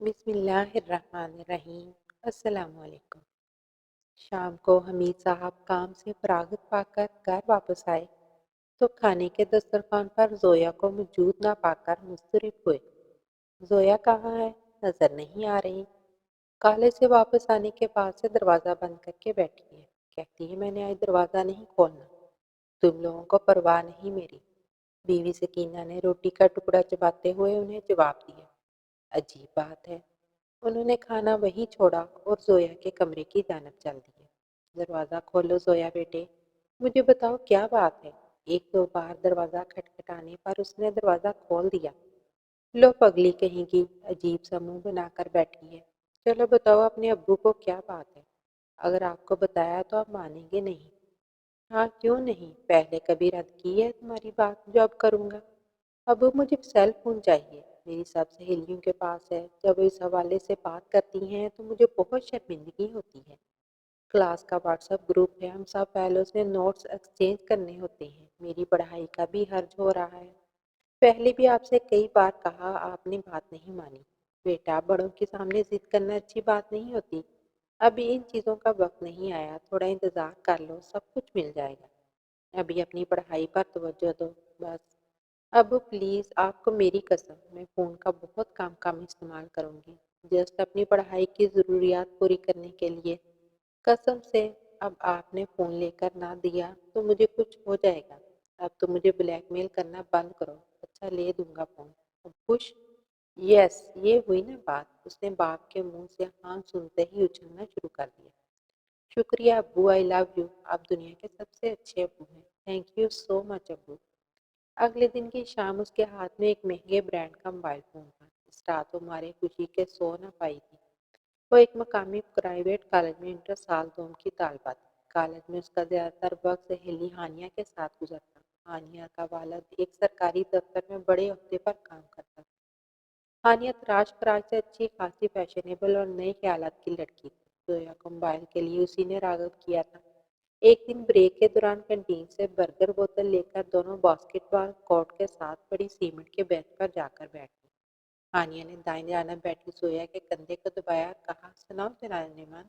بسم اللہ الرحمن الرحیم۔ السلام علیکم۔ شام کو حمید صاحب کام سے فراغت پا کر گھر واپس آئے تو کھانے کے دسترخوان پر زویا کو موجود نہ پا کر مضطرب ہوئے۔ زویا کہاں ہے؟ نظر نہیں آ رہی۔ کالج سے واپس آنے کے بعد سے دروازہ بند کر کے بیٹھی ہے۔ کہتی ہے میں نے آج دروازہ نہیں کھولنا۔ تم لوگوں کو پرواہ نہیں میری۔ بیوی سکینہ نے روٹی کا ٹکڑا چباتے ہوئے انہیں جواب دیا۔ عجیب بات ہے، انہوں نے کھانا وہیں چھوڑا اور زویا کے کمرے کی جانب چل دیے۔ دروازہ کھولو زویا بیٹے، مجھے بتاؤ کیا بات ہے؟ ایک دو بار دروازہ کھٹکھٹانے پر اس نے دروازہ کھول دیا۔ لو پگلی کہیں گی، عجیب سا منہ بنا کر بیٹھی ہے۔ چلو بتاؤ اپنے ابو کو کیا بات ہے؟ اگر آپ کو بتایا تو آپ مانیں گے نہیں۔ ہاں کیوں نہیں، پہلے کبھی رد کی ہے تمہاری بات جو اب کروں گا؟ ابو مجھے سیل فون چاہیے، میری سب سہیلیوں کے پاس ہے، جب اس حوالے سے بات کرتی ہیں تو مجھے بہت شرمندگی ہوتی ہے۔ کلاس کا واٹس ایپ گروپ ہے، ہم سب پہلے سے نوٹس ایکسچینج کرنے ہوتے ہیں، میری پڑھائی کا بھی حرج ہو رہا ہے۔ پہلے بھی آپ سے کئی بار کہا، آپ نے بات نہیں مانی۔ بیٹا بڑوں کے سامنے ضد کرنا اچھی بات نہیں ہوتی۔ ابھی ان چیزوں کا وقت نہیں آیا، تھوڑا انتظار کر لو، سب کچھ مل جائے گا۔ ابھی اپنی پڑھائی پر توجہ دو بس۔ ابو پلیز، آپ کو میری قسم، میں فون کا بہت کم استعمال کروں گی، جسٹ اپنی پڑھائی کی ضروریات پوری کرنے کے لیے۔ قسم سے، اب آپ نے فون لے کر نہ دیا تو مجھے کچھ ہو جائے گا۔ اب تو مجھے بلیک میل کرنا بند کرو۔ اچھا لے دوں گا فون۔ اب خوش؟ یس، یہ ہوئی نا بات۔ اس نے باپ کے منہ سے ہاں سنتے ہی اچھلنا شروع کر دیا۔ شکریہ ابو، آئی لو یو، آپ دنیا کے سب سے اچھے ابو ہیں۔ تھینک یو سو مچ ابو۔ اگلے دن کی شام اس کے ہاتھ میں ایک مہنگے برانڈ کا موبائل فون تھا۔ اس رات وہ مارے خوشی کے سو نہ پائی تھی۔ وہ ایک مقامی پرائیویٹ کالج میں انٹر سال دوم کی طالبہ تھی۔ کالج میں اس کا زیادہ تر وقت سہیلی ہانیہ کے ساتھ گزرتا۔ ہانیہ کا والد ایک سرکاری دفتر میں بڑے عہدے پر کام کرتا تھا۔ ہانیہ تراش فراش سے اچھی خاصی فیشنیبل اور نئے خیالات کی لڑکی تھی۔ زویا کو موبائل کے لیے اسی نے راغب کیا تھا۔ ایک دن بریک کے دوران کینٹین سے برگر بوتل لے کر دونوں باسکٹ بال کورٹ کے ساتھ بڑی سیمنٹ کے بینچ پر جا کر بیٹھ گئی۔ ہانیہ نے دائیں جانب بیٹھی زویا کے کندھے کو دبایا اور کہا، سناؤ تیرا نعمان،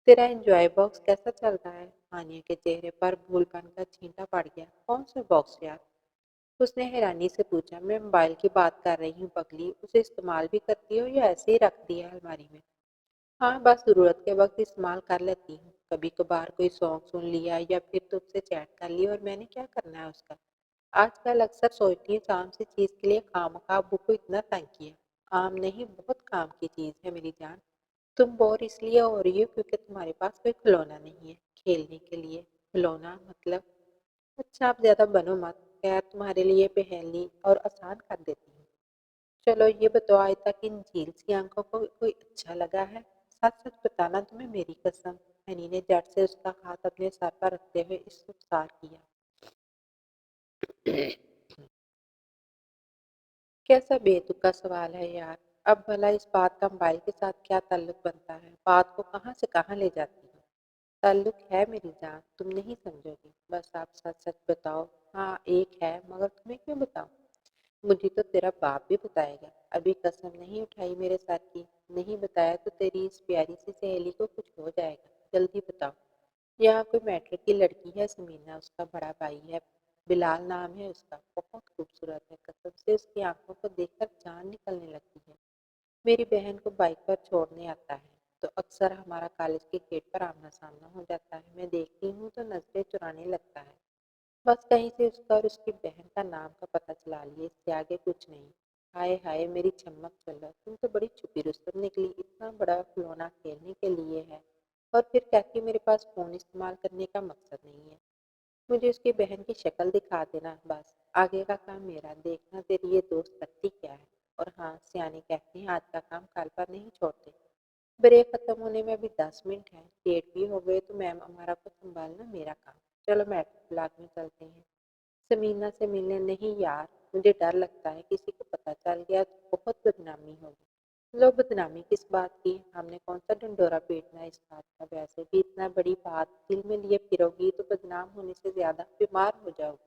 تیرا انجوائے باکس کیسا چل رہا ہے؟ ہانیہ کے چہرے پر بھول پن کا چھینٹا پڑ گیا۔ کون سا باکس یار؟ اس نے حیرانی سے پوچھا۔ میں موبائل کی بات کر رہی ہوں پگلی، اسے استعمال بھی کرتی ہو یا ایسے ہی رکھ دیا الماری میں؟ ہاں بس ضرورت کے وقت استعمال کر لیتی ہوں، کبھی کبھار کوئی سانگ سن لیا یا پھر تم سے چیٹ کر لی، اور میں نے کیا کرنا ہے اس کا؟ آج کل اکثر سوچتی ہوں عام سی چیز کے لیے خواہ ابو کو اتنا تنگ کیا۔ عام نہیں، بہت کام کی چیز ہے میری جان۔ تم بور اس لیے ہو رہی ہو کیونکہ تمہارے پاس کوئی کھلونا نہیں ہے کھیلنے کے لیے۔ کھلونا مطلب؟ اچھا آپ زیادہ بنو مت، خیر تمہارے لیے پہنلی اور آسان کر دیتی ہوں۔ چلو یہ بتاؤ، آج تک ان جھیل سی آنکھوں کو کوئی اچھا لگا ہے؟ سچ سچ بتانا، تمہیں میری قسم۔ ہنی نے جٹ سے اس کا ہاتھ اپنے سر پر رکھتے ہوئے استفسار کیا۔ کیسا بے تکا سوال ہے یار۔ اب بھلا اس بات کا موبائل کے ساتھ کیا تعلق بنتا ہے؟ بات کو کہاں سے کہاں لے جاتی ہے؟ تعلق ہے میری جان، تم نہیں سمجھو گی، بس آپ سچ سچ بتاؤ۔ ہاں ایک ہے، مگر تمہیں کیوں بتاؤں؟ مجھے تو تیرا باپ بھی بتائے گا۔ ابھی قسم نہیں اٹھائی میرے ساتھ کی؟ نہیں بتایا تو تیری اس پیاری سی سہیلی کو کچھ ہو جائے گا، جلدی بتاؤ۔ یہاں کوئی میٹرک کی لڑکی ہے سمینا، اس کا بڑا بھائی ہے، بلال نام ہے اس کا، بہت خوبصورت ہے، قسم سے اس کی آنکھوں کو دیکھ کر جان نکلنے لگتی ہے۔ میری بہن کو بائک پر چھوڑنے آتا ہے تو اکثر ہمارا کالج کے گیٹ پر آمنا سامنا ہو جاتا ہے، میں دیکھتی ہوں تو نظریں چرانے لگتا ہے۔ بس کہیں سے اس کا اور اس کی بہن کا نام کا پتہ چلا لیے، اس سے آگے کچھ نہیں۔ ہائے ہائے میری چمک چلو، تم تو بڑی چھپی رستم نکلی، اتنا بڑا کھلونا کھیلنے کے لیے ہے اور پھر کہتی میرے پاس فون استعمال کرنے کا مقصد نہیں ہے۔ مجھے اس کی بہن کی شکل دکھا دینا، بس آگے کا کام میرا، دیکھنا تیری یہ دوست کرتی کیا ہے۔ اور ہاں، سیانے کہتے ہیں آج کا کام کل پر نہیں چھوڑتے۔ بریک ختم ہونے میں ابھی 10 منٹ ہے، لیٹ بھی ہو گئے تو میم ہمارا کو سنبھالنا میرا کام۔ چلو میٹرک بلاک میں چلتے ہیں۔ سمینا سے ملنے نہیں یار، مجھے ڈر لگتا ہے کسی کو پتہ چل گیا تو بہت بدنامی ہوگی۔ لو بدنامی کس بات کی؟ ہم نے کون سا ڈنڈورا پیٹنا ہے اس بات کا؟ ویسے بھی اتنا بڑی بات دل میں لیے پھرو گی تو بدنام ہونے سے زیادہ بیمار ہو جاؤ گی۔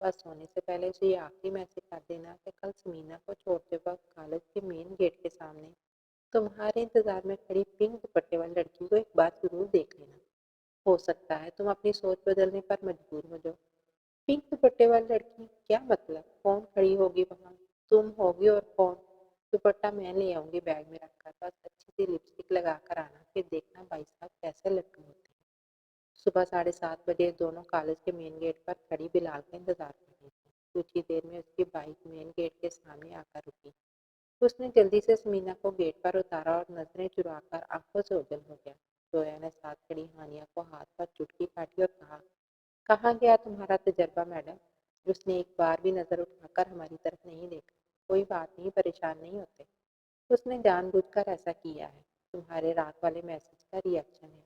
بس سونے سے پہلے اسے یہ آخری میسج کر دینا کہ کل سمینا کو چھوڑتے وقت کالج کے مین گیٹ کے سامنے تمہارے انتظار میں کھڑی پنک دوپٹے والی لڑکی کو ایک بار ضرور دیکھ لینا۔ ہو سکتا ہے تم اپنی سوچ بدلنے پر مجبور ہو جاؤ۔ پنک دوپٹے والی لڑکی کیا مطلب؟ کون کھڑی ہوگی وہاں؟ تم ہوگی اور کون؟ دوپٹہ میں لے آؤں گی بیگ میں رکھ کر، بس اچھی سی لپسٹک لگا کر آنا، پھر دیکھنا بھائی صاحب کیسے لٹکے ہوتے ہیں۔ صبح 7:30 بجے دونوں کالج کے مین گیٹ پر کھڑی بلال کا انتظار کر رہی تھی۔ کچھ ہی دیر میں اس کی بائک مین گیٹ کے سامنے آ کر رکی۔ اس نے جلدی سے سمینا کو گیٹ پر اتارا اور نظریں چرا کر آنکھوں سے اوجھل ہو گیا۔ زویا نے ساتھ کھڑی ہانیہ کو ہاتھ پر چٹکی کاٹی اور کہا، کہاں گیا تمہارا تجربہ میڈم؟ اس نے ایک بار بھی نظر اٹھا کر ہماری طرف نہیں دیکھا۔ کوئی بات نہیں، پریشان نہیں ہوتے، اس نے جان بوجھ کر ایسا کیا ہے، تمہارے رات والے میسج کا ری ایکشن ہے۔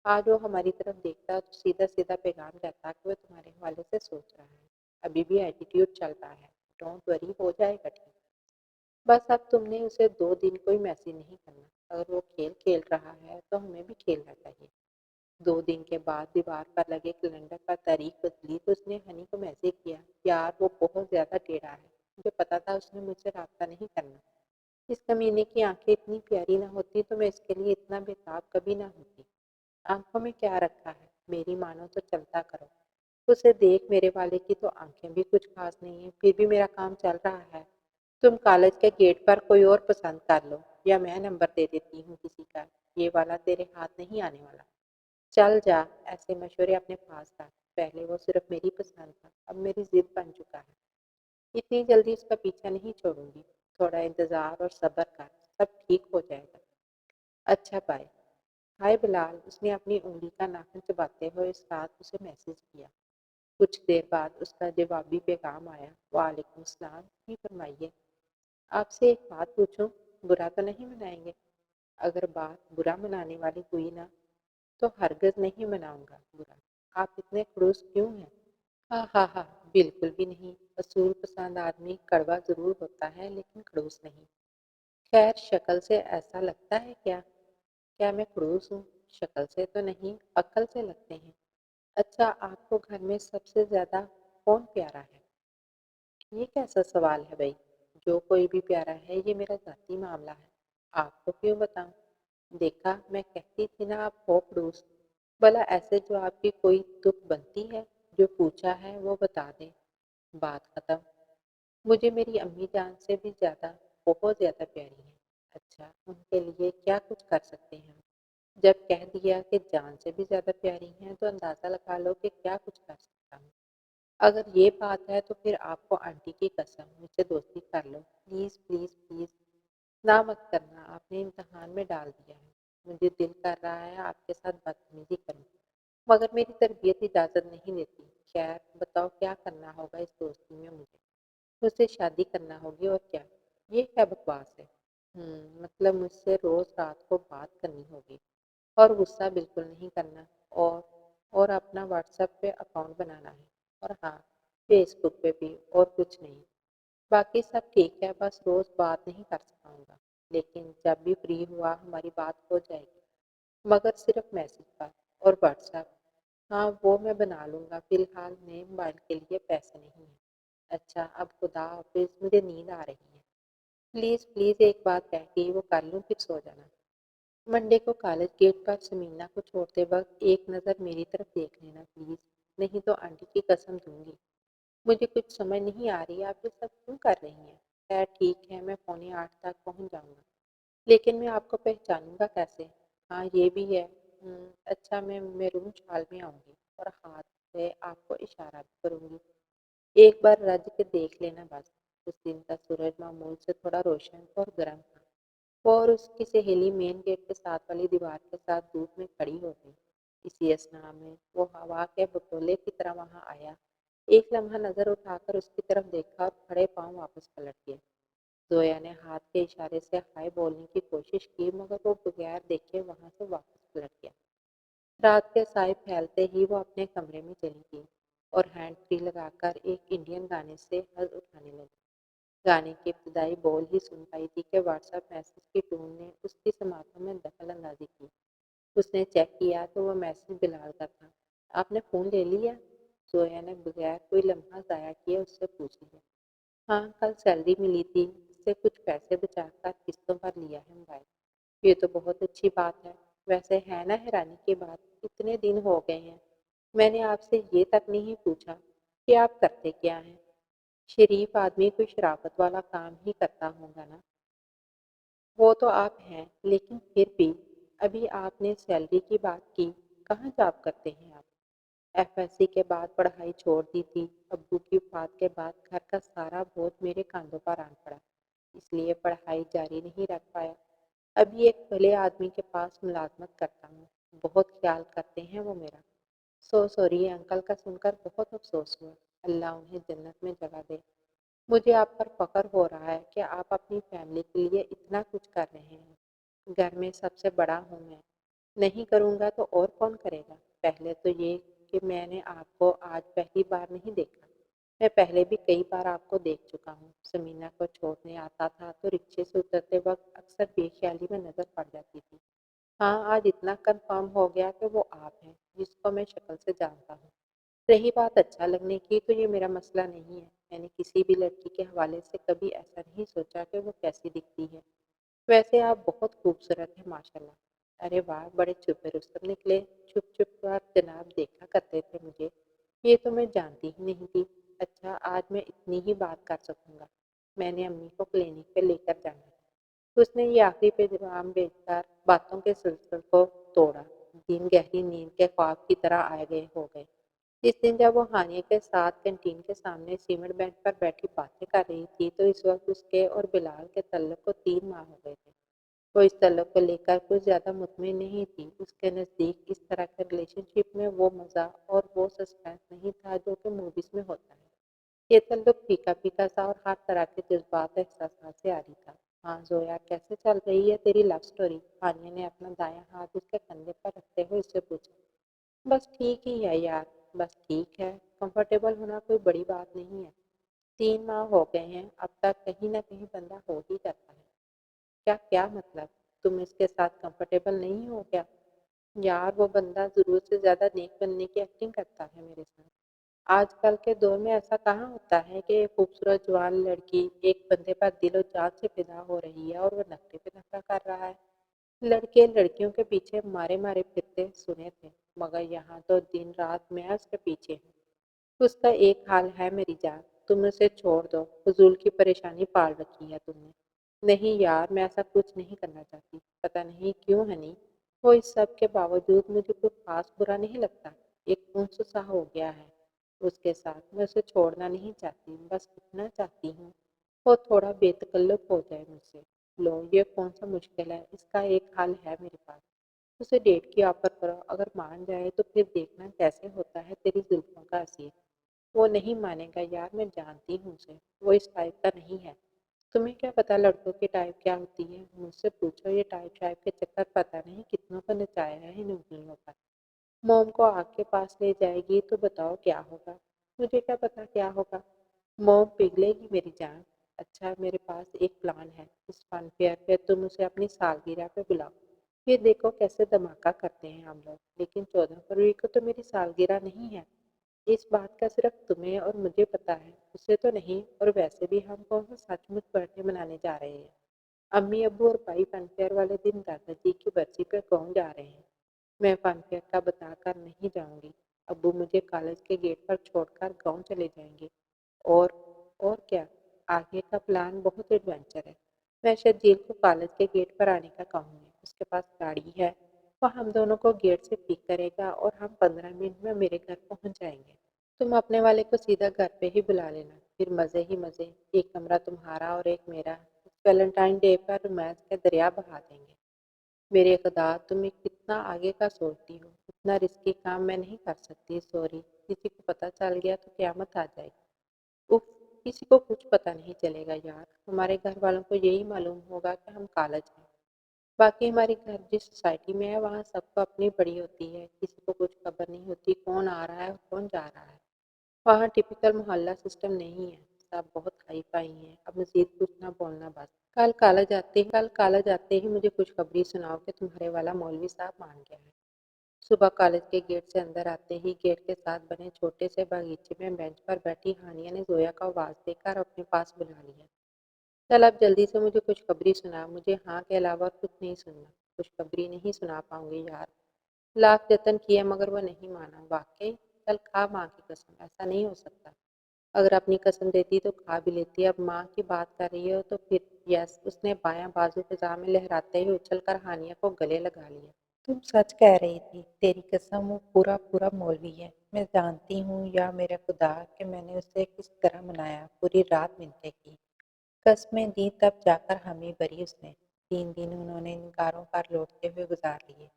آج وہ ہماری طرف دیکھتا تو سیدھا سیدھا پیغام جاتا کہ وہ تمہارے حوالے سے سوچ رہا ہے، ابھی بھی ایٹیٹیوڈ چل رہا ہے، ڈونٹ وری، ہو جائے گا ٹھیک۔ بس اب تم نے اسے 2 دن کوئی میسج نہیں کرنا، اگر وہ کھیل کھیل رہا ہے تو ہمیں بھی کھیلنا چاہیے۔ 2 دن کے بعد دیوار پر لگے کیلنڈر پر تاریخ بدلی تو اس نے ہنی کو میسج کیا، یار وہ بہت زیادہ ٹیڑھا ہے، مجھے پتا تھا اس نے مجھ سے رابطہ نہیں کرنا، اس کمینے کی آنکھیں اتنی پیاری نہ ہوتی تو میں اس کے لیے اتنا بےتاب کبھی نہ ہوتی۔ آنکھوں میں کیا رکھا ہے، میری مانو تو چلتا کرو، اسے دیکھ، میرے والے کی تو آنکھیں بھی کچھ خاص نہیں ہیں، پھر بھی میرا کام چل رہا ہے۔ تم کالج کے گیٹ پر کوئی اور پسند کر لو، یا میں نمبر دے دیتی ہوں کسی کا، یہ والا تیرے ہاتھ نہیں آنے والا۔ چل جا، ایسے مشورے اپنے پاس رکھ، پہلے وہ صرف میری پسند تھا، اب میری ضد بن چکا ہے۔ اتنی جلدی اس کا پیچھا نہیں چھوڑوں گی، تھوڑا انتظار اور صبر کر، سب ٹھیک ہو جائے گا۔ اچھا بائے۔ ہائے بلال، اس نے اپنی انگلی کا ناخن چباتے ہوئے اس رات اسے میسج کیا۔ کچھ دیر بعد اس کا جوابی پیغام آیا، وعلیکم السلام، جی فرمائیے۔ آپ سے ایک بات پوچھوں، برا تو نہیں منائیں گے؟ اگر بات برا منانے والی ہوئی نا تو ہرگز نہیں مناؤں گا برا۔ آپ اتنے خڑوس کیوں ہیں؟ ہاں ہاں ہاں، بالکل بھی نہیں، اصول پسند آدمی کڑوا ضرور ہوتا ہے لیکن خڑوس نہیں۔ خیر شکل سے ایسا لگتا ہے کیا؟ کیا میں خڑوس ہوں؟ شکل سے تو نہیں، عقل سے لگتے ہیں۔ اچھا، آپ کو گھر میں سب سے زیادہ کون پیارا ہے؟ یہ کیسا سوال ہے بھائی؟ جو کوئی بھی پیارا ہے یہ میرا ذاتی معاملہ ہے، آپ کو کیوں بتاؤں؟ دیکھا، میں کہتی تھی نا آپ ہو خڑوس، بھلا ایسے جو آپ کی کوئی تک بنتی ہے؟ جو پوچھا ہے وہ بتا دیں، بات ختم۔ مجھے میری امی جان سے بھی زیادہ، بہت زیادہ پیاری ہیں۔ اچھا، ان کے لیے کیا کچھ کر سکتے ہیں؟ جب کہہ دیا کہ جان سے بھی زیادہ پیاری ہیں تو اندازہ لگا لو کہ کیا کچھ کر سکتا ہوں۔ اگر یہ بات ہے تو پھر آپ کو آنٹی کی قسم مجھ سے دوستی کر لو، پلیز پلیز پلیز۔ نہ مت کرنا، آپ نے امتحان میں ڈال دیا ہے، مجھے دل کر رہا ہے آپ کے ساتھ بدتمیزی کروں، مگر میری تربیت اجازت نہیں دیتی۔ خیر بتاؤ کیا کرنا ہوگا اس دوستی میں مجھے؟ مجھ سے شادی کرنا ہوگی اور کیا؟ یہ کیا بکواس ہے؟ مطلب مجھ سے روز رات کو بات کرنی ہوگی، اور غصہ بالکل نہیں کرنا، اور اور اپنا واٹس ایپ پہ اکاؤنٹ بنانا ہے، اور ہاں فیس بک پہ بھی، اور کچھ نہیں۔ باقی سب ٹھیک ہے، بس روز بات نہیں کر سکوں گا، لیکن جب بھی فری ہوا ہماری بات ہو جائے گی، مگر صرف میسج پر اور واٹس ایپ۔ ہاں وہ میں بنا لوں گا، فی الحال نئے موبائل کے لیے پیسے نہیں ہیں۔ اچھا اب خدا حافظ، مجھے نیند آ رہی ہے، پلیز پلیز ایک بات کہہ کے وہ کر لوں پھر سو جانا۔ منڈے کو کالج گیٹ پر سمینا کو چھوڑتے وقت ایک نظر میری طرف دیکھ لینا پلیز، نہیں تو آنٹی کی قسم دوں گی۔ مجھے کچھ سمجھ نہیں آ رہی آپ یہ سب کیوں کر رہی ہیں؟ خیر ٹھیک ہے، میں 7:45 تک پہنچ جاؤں گا، لیکن میں آپ کو پہچانوں گا کیسے؟ ہاں یہ بھی ہے۔ اچھا میں میرون شال میں آؤں گی اور ہاتھ سے آپ کو اشارہ بھی کروں گی، ایک بار رج کے دیکھ لینا بس۔ اس دن کا سورج معمول سے تھوڑا روشن اور گرم تھا، وہ اور اس کی سہیلی مین گیٹ کے ساتھ والی دیوار کے ساتھ دھوپ میں کھڑی ہو گئی۔ اسی اثنا میں وہ ہوا کے بٹولے کی طرح وہاں آیا، ایک لمحہ نظر اٹھا کر اس کی طرف دیکھا اور کھڑے پاؤں واپس پلٹ گیا۔ زویا نے ہاتھ کے اشارے سے ہائے بولنے کی کوشش کی مگر وہ بغیر دیکھے وہاں سے واپس پلٹ گیا۔ رات کے سائے پھیلتے ہی وہ اپنے کمرے میں چلی گئی اور ہینڈ فری لگا کر ایک انڈین گانے سے حظ اٹھانے لگی۔ گانے کے ابتدائی بول ہی سن پائی تھی کہ واٹس ایپ میسج کی ٹون نے اس کی سماعتوں میں دخل اندازی کی۔ اس نے چیک کیا تو وہ میسج بلال کا تھا۔ آپ نے فون لے لیا؟ زویا نے بغیر کوئی لمحہ ضائع کیے اس سے پوچھ لیا۔ ہاں، کل سیلری ملی تھی، اس سے کچھ پیسے بچا کر قسطوں پر لیا ہے موبائل۔ یہ تو بہت اچھی بات ہے۔ ویسے ہے نا حیرانی کی بات، اتنے دن ہو گئے ہیں میں نے آپ سے یہ تک نہیں پوچھا کہ آپ کرتے کیا ہیں۔ شریف آدمی کوئی شرافت والا کام ہی کرتا ہوگا نا۔ وہ تو آپ ہیں، لیکن پھر بھی ابھی آپ نے سیلری کی بات کی، کہاں جاب کرتے ہیں آپ؟ ایف ایس سی کے بعد پڑھائی چھوڑ دی تھی، ابو کی وفات کے بعد گھر کا سارا بوجھ میرے کاندھوں پر آن پڑا، اس لیے پڑھائی جاری نہیں رکھ پایا۔ ابھی ایک بھلے آدمی کے پاس ملازمت کرتا ہوں، بہت خیال کرتے ہیں وہ میرا۔ سوری انکل کا سن کر بہت افسوس ہوا، اللہ انہیں جنت میں جگہ دے۔ مجھے آپ پر فخر ہو رہا ہے کہ آپ اپنی فیملی کے لیے اتنا کچھ کر رہے ہیں۔ گھر میں سب سے بڑا ہوں میں، نہیں کروں گا تو اور کون کرے گا؟ پہلے تو یہ کہ میں نے آپ کو آج پہلی بار نہیں دیکھا، میں پہلے بھی کئی بار آپ کو دیکھ چکا ہوں۔ سمینا کو چھوڑنے آتا تھا تو رکشے سے اترتے وقت اکثر بے خیالی میں نظر پڑ جاتی تھی۔ ہاں، آج اتنا کنفرم ہو گیا کہ وہ آپ ہیں جس کو میں شکل سے جانتا ہوں۔ رہی بات اچھا لگنے کی، تو یہ میرا مسئلہ نہیں ہے۔ میں نے کسی بھی لڑکی کے حوالے سے کبھی ایسا نہیں سوچا کہ وہ کیسی دکھتی ہے۔ ویسے آپ بہت خوبصورت ہیں ماشاءاللہ۔ ارے واہ، بڑے چھپے رستم نکلے، چھپ چھپ کر جناب دیکھا کرتے تھے مجھے، یہ تو میں جانتی ہی نہیں تھی۔ اچھا، آج میں اتنی ہی بات کر سکوں گا۔ میں نے امی کو کلینک پہ لے کر جانا ہے۔ اس نے یہ آخری پیغام بھیج کر باتوں کے سلسلے کو توڑا۔ دن گہری نیند کے خواب کی طرح آئے گئے ہو گئے۔ اس دن جب وہ ہانیہ کے ساتھ کینٹین کے سامنے سیمنٹ بینچ پر بیٹھی باتیں کر رہی تھی تو اس وقت اس کے اور بلال کے تعلق کو 3 ماہ ہو گئے تھے۔ وہ اس تعلق کو لے کر کچھ زیادہ مطمئن نہیں تھی۔ اس کے نزدیک اس طرح کے ریلیشن شپ میں وہ مزہ اور وہ سسپینس نہیں تھا جو کہ موویز میں ہوتا ہے۔ یہ تعلق پھیکا پھیکا سا اور ہر طرح کے جذبات احساسات سے عاری تھا۔ ہاں زویا، کیسے چل رہی ہے تیری لو سٹوری؟ ہانیہ نے اپنا دایاں ہاتھ اس کے کندھے پر رکھتے ہوئے اس سے پوچھا۔ بس ٹھیک ہی ہے یار، بس ٹھیک ہے، کمفرٹیبل ہونا کوئی بڑی بات نہیں ہے۔ 3 ماہ ہو گئے ہیں، اب تک کہیں نہ کہیں بندہ ہو ہی جاتا ہے۔ کیا مطلب؟ تم اس کے ساتھ کمفرٹیبل نہیں ہو کیا؟ یار وہ بندہ ضرورت سے زیادہ نیک بننے کی ایکٹنگ کرتا ہے میرے ساتھ۔ آج کل کے دور میں ایسا کہاں ہوتا ہے کہ ایک خوبصورت جوان لڑکی ایک بندے پر دل و جان سے فدا ہو رہی ہے اور وہ نخرے پہ نخرہ کر رہا ہے۔ لڑکے لڑکیوں کے پیچھے مارے مارے پھرتے سنے تھے، مگر یہاں تو دن رات میں اس کے پیچھے ہوں۔ اس کا ایک حال ہے میری جان، تم اسے چھوڑ دو، فضول کی پریشانی پال رکھی ہے تم نے۔ نہیں یار، میں ایسا کچھ نہیں کرنا چاہتی، پتہ نہیں کیوں ہنی، وہ اس سب کے باوجود مجھے کوئی خاص برا نہیں لگتا۔ ایک انس سا ہو گیا ہے اس کے ساتھ، میں اسے چھوڑنا نہیں چاہتی، بس اتنا چاہتی ہوں وہ تھوڑا بے تکلف ہو جائے مجھ سے۔ لو، یہ کون سا مشکل ہے، اس کا ایک حل ہے میرے پاس۔ اسے ڈیٹ کی آفر کرو، اگر مان جائے تو پھر دیکھنا کیسے ہوتا ہے تیری زلفوں کا اثیر۔ وہ نہیں مانے گا یار، میں جانتی ہوں اسے، وہ اس ٹائپ کا نہیں ہے۔ تمہیں کیا پتا لڑکوں کی ٹائپ کیا ہوتی ہے؟ مجھ سے پوچھو، یہ ٹائپ شائپ کے چکر پتہ نہیں کتنوں کو نچایا ہے ان انگلیوں پر۔ موم کو آگ کے پاس لے جائے گی تو بتاؤ کیا ہوگا؟ مجھے کیا پتا کیا ہوگا، موم پگھلے گی میری جان۔ اچھا، میرے پاس ایک پلان ہے، اس فن فیئر پہ تم اسے اپنی سالگرہ پہ بلاؤ، پھر دیکھو کیسے دھماکہ کرتے ہیں ہم لوگ۔ لیکن 14 فروری کو تو میری سالگرہ نہیں ہے، اس بات کا صرف تمہیں اور مجھے پتا ہے، اسے تو نہیں، اور ویسے بھی ہم کون سا سچ مچ برتھڈے منانے جا رہے ہیں؟ امی ابو اور بھائی فن فیئر والے دن دادا جی کی برسی پہ گاؤں جا رہے ہیں، میں فن فیئر کا بتا کر نہیں جاؤں گی۔ ابو مجھے کالج کے گیٹ پر چھوڑ کر گاؤں چلے جائیں گے۔ اور اور کیا، آگے کا پلان بہت ایڈونچر ہے۔ میں شرجیل کو کالج کے گیٹ پر آنے کا کہوں گی، اس کے پاس گاڑی ہے، وہ ہم دونوں کو گیٹ سے پک کرے گا اور ہم 15 منٹ میں میرے گھر پہنچ جائیں گے۔ تم اپنے والے کو سیدھا گھر پہ ہی بلا لینا، پھر مزے ہی مزے، ایک کمرہ تمہارا اور ایک میرا۔ ویلنٹائن ڈے پر رومانس کے دریا بہا دیں گے۔ میرے خدا، تم کتنا آگے کا سوچتی ہو، اتنا رسکی کام میں نہیں کر سکتی، سوری، کسی کو پتہ چل گیا تو قیامت آ جائے گی۔ اف، کسی کو کچھ پتہ نہیں چلے گا یار، ہمارے گھر والوں کو یہی معلوم ہوگا کہ ہم کالج ہیں۔ باقی ہماری گھر جس سوسائٹی میں ہے وہاں سب کو اپنی پڑی ہوتی ہے، کسی کو کچھ خبر نہیں ہوتی کون آ رہا ہے اور کون جا رہا ہے۔ وہاں ٹپیکل محلہ سسٹم نہیں ہے، سب بہت ہائی فائی ہیں۔ اب مزید کچھ نہ بولنا بس، کل کالج آتے ہی مجھے خوشخبری سناؤ کہ تمہارے والا مولوی صاحب مان گیا ہے۔ صبح کالج کے گیٹ سے اندر آتے ہی گیٹ کے ساتھ بنے چھوٹے سے باغیچے میں بینچ پر بیٹھی ہانیہ نے زویا کا آواز دے کر اپنے پاس بلا لیا۔ چل اب جلدی سے مجھے خوشخبری سنا، مجھے ہاں کے علاوہ کچھ نہیں سننا۔ خوشخبری نہیں سنا پاؤں گی یار، لاکھ جتن کیے مگر وہ نہیں مانا۔ واقعی؟ چل کھا ماں کی قسم، ایسا نہیں ہو سکتا۔ اگر اپنی قسم دیتی تو کھا بھی لیتی، اب ماں کی بات کر رہی ہو تو پھر یس۔ اس نے بایاں بازو فضا میں لہراتے ہوئے اچھل کر ہانیہ کو گلے لگا لیا۔ تم سچ کہہ رہی تھی، تیری قسم وہ پورا پورا مولوی ہے۔ میں جانتی ہوں یا میرے خدا کہ میں نے اسے کس طرح منایا، پوری رات منتیں کی، قسمیں دی، تب جا کر ہمیں بری اس نے۔ 3 دن انہوں نے ان غاروں پر لوٹتے ہوئے گزار لیے۔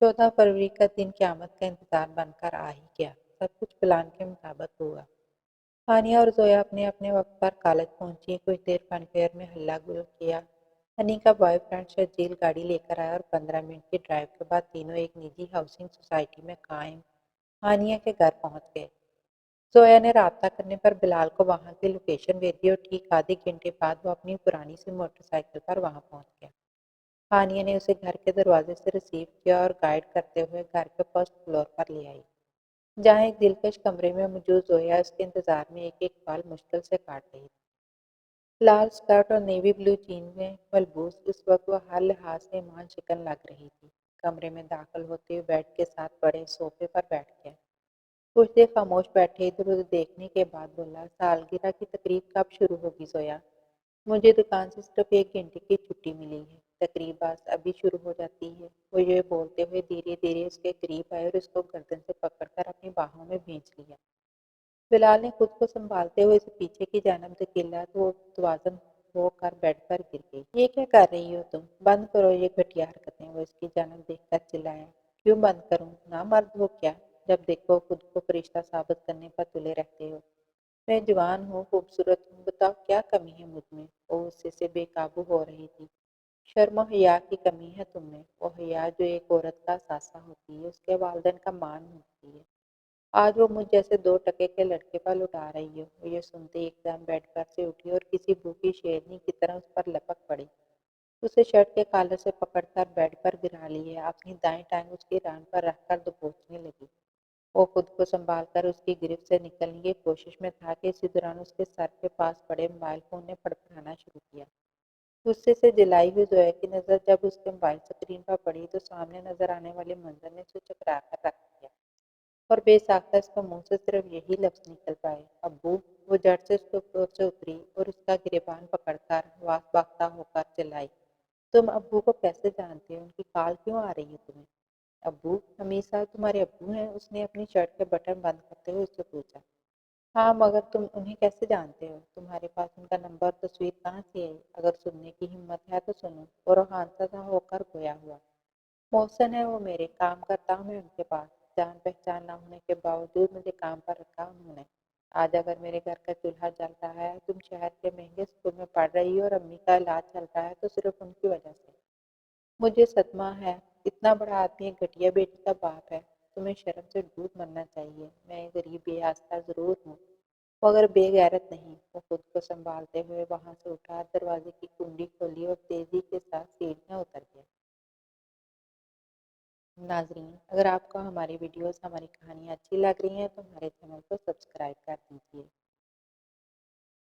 14 فروری کا دن قیامت کا انتظار بن کر آ ہی گیا۔ سب کچھ پلان کے مطابق ہوا۔ ہانیہ اور زویا اپنے اپنے وقت پر کالج پہنچی۔ کچھ دیر فن فیئر میں ہلہ گل کیا۔ ہنی کا بوائے فرینڈ شرجیل گاڑی لے کر آیا اور 15 منٹ کی ڈرائیو کے بعد تینوں ایک نجی ہاؤسنگ سوسائٹی میں قائم ہانیہ کے گھر پہنچ گئے۔ زویا نے رابطہ کرنے پر بلال کو وہاں کی لوکیشن بھیج دی اور ٹھیک آدھے گھنٹے بعد وہ اپنی پرانی سی موٹر سائیکل پر وہاں پہنچ گیا۔ ہانیہ نے اسے گھر کے دروازے سے ریسیو کیا اور گائیڈ کرتے ہوئے گھر کے فرسٹ فلور پر لے آئی، جہاں ایک دلکش کمرے میں موجود زویا اس کے انتظار میں ایک ایک بال مشکل سے کاٹ رہی تھی۔ لال اسکرٹ اور نیوی بلو جین میں ملبوس اس وقت وہ ہر لحاظ سے ایمان شکن لگ رہی تھی۔ کمرے میں داخل ہوتے ہوئے بیڈ کے ساتھ بڑے صوفے پر بیٹھ گیا۔ کچھ دیر خاموش بیٹھے، ادھر ادھر دیکھنے کے بعد بولا، سالگرہ کی تقریب کب شروع ہوگی زویا؟ مجھے دکان سے صرف 1 گھنٹے کی چھٹی ملی ہے، تقریب بس ابھی شروع ہو جاتی ہے۔ وہ یہ بولتے ہوئے دھیرے دھیرے اس کے قریب آئے اور اس کو گردن سے پکڑ کر اپنی باہوں میں بھینچ لیا۔ بلال نے خود کو سنبھالتے ہوئے اسے پیچھے کی جانب دھکیلا تو وہ متوازن ہو کر بیڈ پر گر گئی۔ یہ کیا کر رہی ہو تم؟ بند کرو یہ گھٹیا حرکتیں، وہ اس کی جانب دیکھ کر چلایا۔ کیوں بند کروں؟ نامرد ہو کیا؟ جب دیکھو خود کو فرشتہ ثابت کرنے پر تلے رہتے ہو۔ میں جوان ہوں، خوبصورت ہوں، بتاؤ کیا کمی ہے مجھ میں؟ وہ غصے سے بے قابو ہو رہی تھی۔ شرم و حیا کی کمی ہے تم میں، وہ حیا جو ایک عورت کا اثاثہ ہوتی ہے، اس کے والدین کا مان ہوتی ہے۔ آج وہ مجھ جیسے 2 ٹکے کے لڑکے پر لٹا رہی ہو۔ وہ یہ سنتے ایک دم بیڈ پر سے اٹھی اور کسی بھوکی شیرنی کی طرح اس پر لپک پڑی۔ اسے شرٹ کے کالر سے پکڑ کر بیڈ پر گرا لیے، اپنی دائیں ٹانگ اس کی ران پر رکھ کر دبوچنے لگی۔ وہ خود کو سنبھال کر اس کی گرفت سے نکلنے کی کوشش میں تھا کہ اسی دوران اس کے سر کے پاس پڑے موبائل فون نے پڑپڑانا شروع کیا۔ غصے سے جلائی ہوئی زویا کی نظر جب اس کے موبائل اسکرین پر پڑی تو سامنے نظر آنے والے منظر نے اسے چکرا کر رکھ دیا اور بے ساختہ اس کے منہ سے صرف یہی لفظ نکل پائے، ابو۔ وہ جھٹ سے اس کے فلور سے اتری اور اس کا گریبان پکڑ کر واس باختہ ہو کر چلائی، تم ابو کو کیسے جانتے ہو؟ ان کی کال کیوں آ رہی ہے تمہیں؟ ابو؟ حمید صاحب تمہارے ابو ہیں؟ اس نے اپنی شرٹ کے بٹن بند کرتے ہوئے اس سے پوچھا۔ ہاں، مگر تم انہیں کیسے جانتے ہو؟ تمہارے پاس ان کا نمبر اور تصویر کہاں سے آئی؟ اگر سننے کی ہمت ہے تو سنو۔ اور روحانسا سا ہو کر گویا ہوا، محسن ہے وہ میرے، کام کرتا ہوں میں ان کے پاس، جان پہچان نہ ہونے کے باوجود مجھے کام پر رکھا انہوں نے۔ آج اگر میرے گھر کا چولہا جل رہا ہے، تم شہر کے مہنگے اسکول میں پڑھ رہی ہو اور امی کا علاج چلتا ہے تو صرف ان کی وجہ سے۔ مجھے صدمہ ہے، اتنا بڑا آدمی ایک گھٹیا بیٹی کا باپ ہے۔ تمہیں شرم سے ڈوب مرنا چاہیے۔ میں غریب بے آستہ ضرور ہوں، مگر بے غیرت نہیں۔ وہ خود کو سنبھالتے ہوئے وہاں سے اٹھا، دروازے کی کنڈی کھولی اور تیزی کے ساتھ سیڑھیاں اتر گیا۔ ناظرین، اگر آپ کو ہماری ویڈیوز، ہماری کہانیاں اچھی لگ رہی ہیں تو ہمارے چینل کو سبسکرائب کر دیجیے۔